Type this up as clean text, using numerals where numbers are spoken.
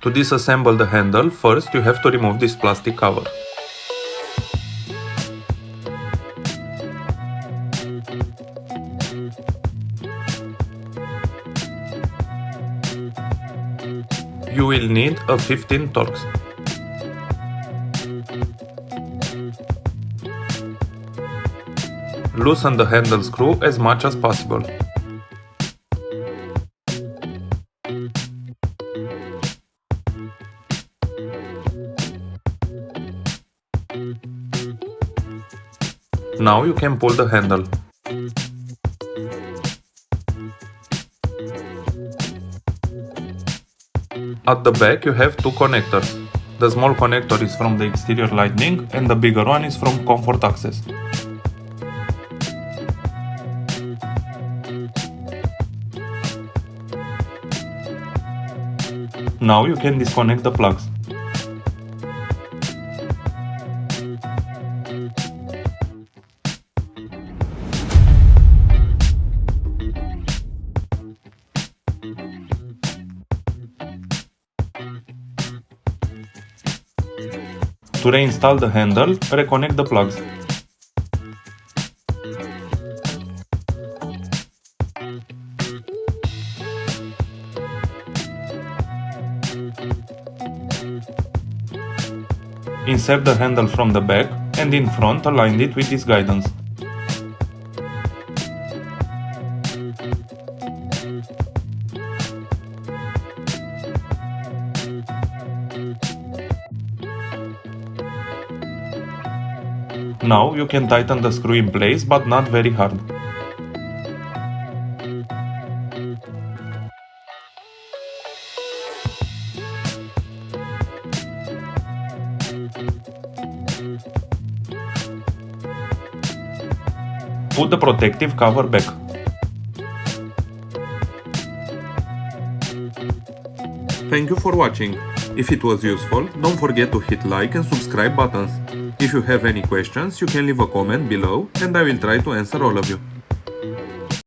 To disassemble the handle, first you have to remove this plastic cover. You will need a 15 Torx. Loosen the handle screw as much as possible. Now you can pull the handle. At the back you have two connectors. The small connector is from the exterior lighting and the bigger one is from comfort access. Now you can disconnect the plugs. To reinstall the handle, reconnect the plugs. Insert the handle from the back and in front align it with this guidance. Now you can tighten the screw in place, but not very hard. Put the protective cover back. Thank you for watching. If it was useful, don't forget to hit like and subscribe buttons. If you have any questions, you can leave a comment below and I will try to answer all of you.